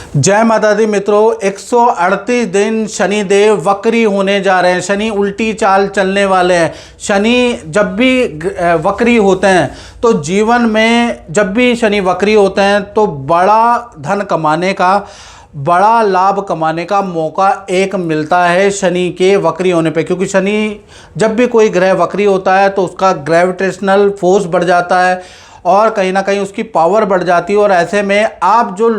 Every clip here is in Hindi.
जय माता दी मित्रों, 138 दिन शनि देव वक्री होने जा रहे हैं। शनि उल्टी चाल चलने वाले हैं। शनि जब भी वक्री होते हैं तो जीवन में, जब भी शनि वक्री होते हैं तो बड़ा धन कमाने का, बड़ा लाभ कमाने का मौका एक मिलता है शनि के वक्री होने पे। क्योंकि शनि जब भी कोई ग्रह वक्री होता है तो उसका ग्रेविटेशनल फोर्स बढ़ जाता है और कहीं ना कहीं उसकी पावर बढ़ जाती है, और ऐसे में आप जो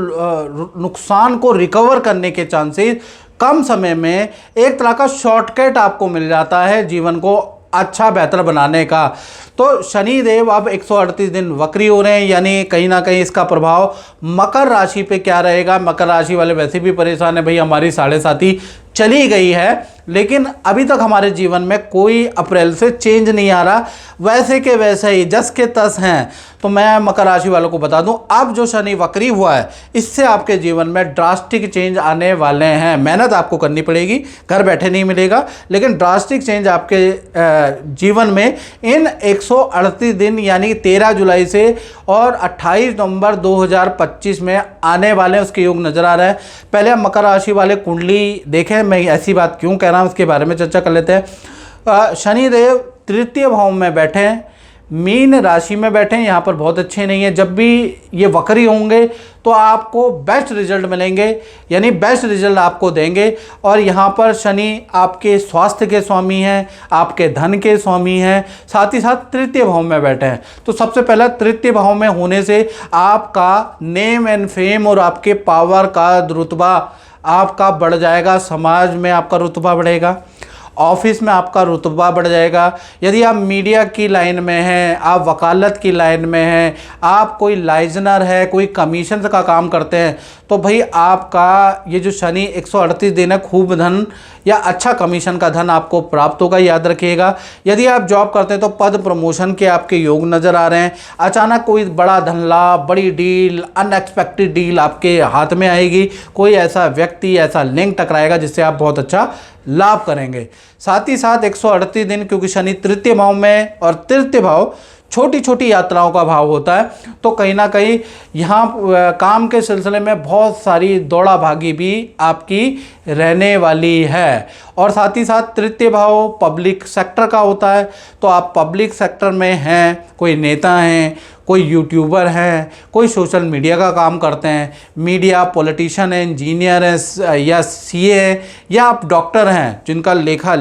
नुकसान को रिकवर करने के चांसेस कम समय में, एक तरह का शॉर्टकट आपको मिल जाता है जीवन को अच्छा बेहतर बनाने का। तो शनि देव अब 138 दिन वक्री हो रहे हैं, यानी कहीं ना कहीं इसका प्रभाव मकर राशि पे क्या रहेगा। मकर राशि वाले वैसे भी परेशान है, भाई हमारी 7.5 चली गई है लेकिन अभी तक हमारे जीवन में कोई अप्रैल से चेंज नहीं आ रहा, वैसे के वैसे ही जस के तस हैं। तो मैं मकर राशि वालों को बता दूं, अब जो शनि वक्री हुआ है इससे आपके जीवन में ड्रास्टिक चेंज आने वाले हैं। मेहनत आपको करनी पड़ेगी, घर बैठे नहीं मिलेगा, लेकिन ड्रास्टिक चेंज आपके जीवन में इन 138 दिन यानी 13 जुलाई से और 28 नवंबर 2025 में आने वाले हैं, उसके योग नजर आ रहा है। पहले हम मकर राशि वाले कुंडली देखें, मैं ऐसी बात क्यों कह रहा हूं उसके बारे में चर्चा कर लेते हैं। शनि देव तृतीय भाव में बैठे हैं, मीन राशि में बैठे हैं, यहाँ पर बहुत अच्छे नहीं है। जब भी ये वक्री होंगे तो आपको बेस्ट रिजल्ट मिलेंगे, यानी बेस्ट रिजल्ट आपको देंगे। और यहाँ पर शनि आपके स्वास्थ्य के स्वामी हैं, आपके धन के स्वामी हैं, साथ ही साथ तृतीय भाव में बैठे हैं। तो सबसे पहला तृतीय भाव में होने से आपका नेम एंड फेम और आपके पावर का रुतबा आपका बढ़ जाएगा, समाज में आपका रुतबा बढ़ेगा, ऑफिस में आपका रुतबा बढ़ जाएगा। यदि आप मीडिया की लाइन में हैं, आप वकालत की लाइन में हैं, आप कोई लाइजनर है, कोई कमीशन का काम करते हैं, तो भाई आपका ये जो शनि 138 दिन है, खूब धन या अच्छा कमीशन का धन आपको प्राप्त होगा, याद रखिएगा। यदि आप जॉब करते हैं तो पद प्रमोशन के आपके योग नज़र आ रहे हैं। अचानक कोई बड़ा धन लाभ, बड़ी डील, अनएक्सपेक्टेड डील आपके हाथ में आएगी। कोई ऐसा व्यक्ति, ऐसा लिंक टकराएगा जिससे आप बहुत अच्छा लाभ करेंगे। साथ ही साथ 138 दिन, क्योंकि शनि तृतीय भाव में, और तृतीय भाव छोटी छोटी यात्राओं का भाव होता है, तो कहीं ना कहीं यहाँ काम के सिलसिले में बहुत सारी दौड़ा भागी भी आपकी रहने वाली है। और साथ ही साथ तृतीय भाव पब्लिक सेक्टर का होता है, तो आप पब्लिक सेक्टर में हैं, कोई नेता हैं, कोई यूट्यूबर हैं, कोई सोशल मीडिया का काम करते हैं, मीडिया, पॉलिटिशियन हैं, इंजीनियर हैं, या सीए हैं, या आप डॉक्टर हैं जिनका लिखा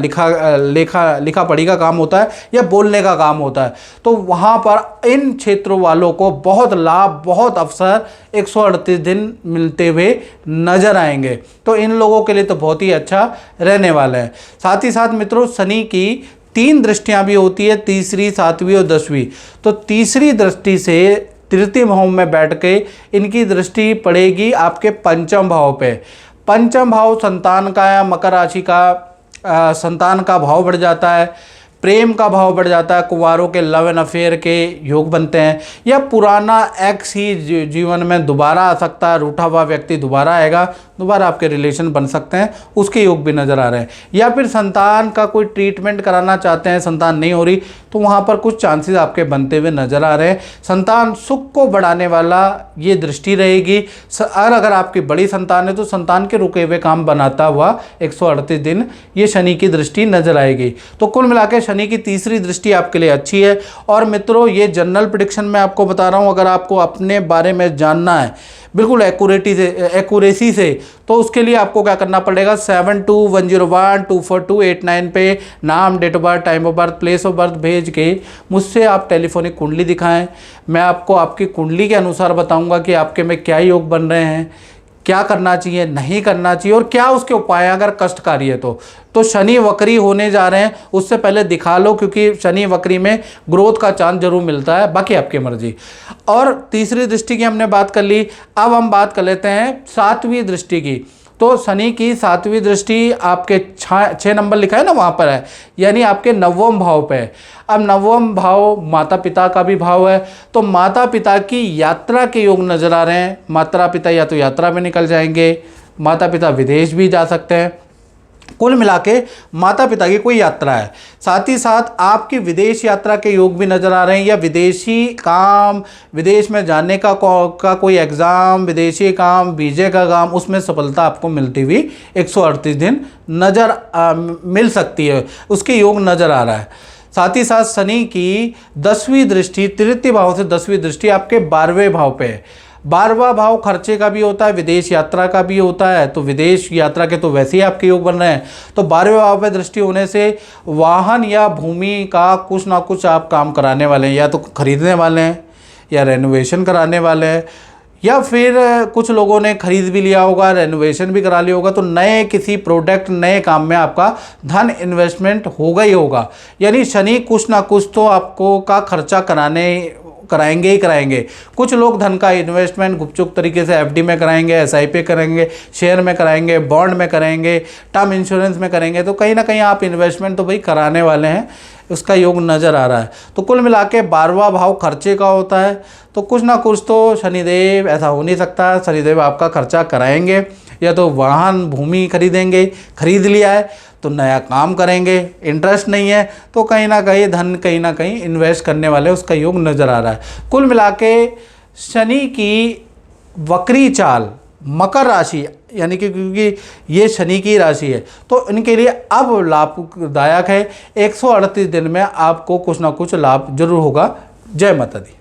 पढ़ी का काम होता है या बोलने का काम होता है, तो वहाँ पर इन क्षेत्रों वालों को बहुत लाभ, बहुत अवसर 138 दिन मिलते हुए नजर आएंगे। तो इन लोगों के लिए तो बहुत ही अच्छा रहने वाला है। साथ ही साथ मित्रों, शनि की 3 दृष्टियां भी होती है, तीसरी, 7वीं और 10वीं। तो तीसरी दृष्टि से तृतीय भाव में बैठ के इनकी दृष्टि पड़ेगी आपके पंचम भाव पे। पंचम भाव संतान का है, मकर राशि का संतान का भाव बढ़ जाता है, प्रेम का भाव बढ़ जाता है, कुंवारों के लव एंड अफेयर के योग बनते हैं, या पुराना एक्स ही जीवन में दोबारा आ सकता है, रूठा हुआ व्यक्ति दोबारा आएगा, दोबारा आपके रिलेशन बन सकते हैं, उसके योग भी नज़र आ रहे हैं। या फिर संतान का कोई ट्रीटमेंट कराना चाहते हैं, संतान नहीं हो रही, तो वहाँ पर कुछ चांसेस आपके बनते हुए नजर आ रहे हैं। संतान सुख को बढ़ाने वाला ये दृष्टि रहेगी। और अगर आपकी बड़ी संतान है तो संतान के रुके हुए काम बनाता हुआ 138 दिन ये शनि की दृष्टि नजर आएगी। तो कुल मिला के शनि की तीसरी दृष्टि आपके लिए अच्छी है। और मित्रों, ये जनरल प्रेडिक्शन मैं आपको बता रहा हूँ, अगर आपको अपने बारे में जानना है बिल्कुल एक्यूरेसी से, तो उसके लिए आपको क्या करना पड़ेगा, 7210124289 पे नाम, date of birth, time of birth, place of birth भेज के मुझसे आप टेलीफोनिक कुंडली दिखाएं। मैं आपको आपकी कुंडली के अनुसार बताऊंगा कि आपके में क्या योग बन रहे हैं, क्या करना चाहिए, नहीं करना चाहिए, और क्या उसके उपाय अगर कष्टकारी है तो शनि वक्री होने जा रहे हैं, उससे पहले दिखा लो, क्योंकि शनि वक्री में ग्रोथ का चांस जरूर मिलता है, बाकी आपकी मर्जी। और तीसरी दृष्टि की हमने बात कर ली, अब हम बात कर लेते हैं 7वीं दृष्टि की। तो शनि की 7वीं दृष्टि आपके 6 नंबर लिखा है ना, वहाँ पर है, यानी आपके 9वें भाव पे। अब 9वां भाव माता पिता का भी भाव है, तो माता पिता की यात्रा के योग नजर आ रहे हैं। माता पिता या तो यात्रा में निकल जाएंगे, माता पिता विदेश भी जा सकते हैं, कुल मिला के माता पिता की कोई यात्रा है। साथ ही साथ आपकी विदेश यात्रा के योग भी नज़र आ रहे हैं, या विदेशी काम, विदेश में जाने का कोई एग्ज़ाम, विदेशी काम, वीज़े का काम, उसमें सफलता आपको मिलती हुई 138 दिन मिल सकती है, उसके योग नज़र आ रहा है। साथ ही साथ शनि की 10वीं दृष्टि, तृतीय भाव से 10वीं दृष्टि आपके 12वें भाव पे है। 12वां भाव खर्चे का भी होता है, विदेश यात्रा का भी होता है, तो विदेश यात्रा के तो वैसे ही आपके योग बन रहे हैं। तो 12वें भाव पे दृष्टि होने से वाहन या भूमि का कुछ ना कुछ आप काम कराने वाले हैं, या तो खरीदने वाले हैं, या रेनोवेशन कराने वाले हैं, या फिर कुछ लोगों ने खरीद भी लिया होगा, रेनोवेशन भी करा लिया होगा। तो नए किसी प्रोडक्ट, नए काम में आपका धन इन्वेस्टमेंट होगा ही होगा। यानी शनि कुछ ना कुछ तो आपको का खर्चा कराएंगे ही कराएंगे। कुछ लोग धन का इन्वेस्टमेंट गुपचुप तरीके से एफडी में कराएंगे, एसआईपी करेंगे, शेयर में कराएंगे, बॉन्ड में करेंगे, टर्म इंश्योरेंस में करेंगे। तो कहीं ना कहीं आप इन्वेस्टमेंट तो भाई कराने वाले हैं, उसका योग नज़र आ रहा है। तो कुल मिला के 12वां भाव खर्चे का होता है, तो कुछ ना कुछ तो शनिदेव, ऐसा हो नहीं सकता, शनिदेव आपका खर्चा कराएंगे। या तो वाहन भूमि खरीदेंगे, खरीद लिया है तो नया काम करेंगे, इंटरेस्ट नहीं है तो कहीं ना कहीं धन कहीं ना कहीं इन्वेस्ट करने वाले, उसका योग नज़र आ रहा है। कुल मिला के शनि की वक्री चाल मकर राशि, यानी कि क्योंकि ये शनि की राशि है तो इनके लिए अब लाभदायक है। 138 दिन में आपको कुछ ना कुछ लाभ जरूर होगा। जय माता दी।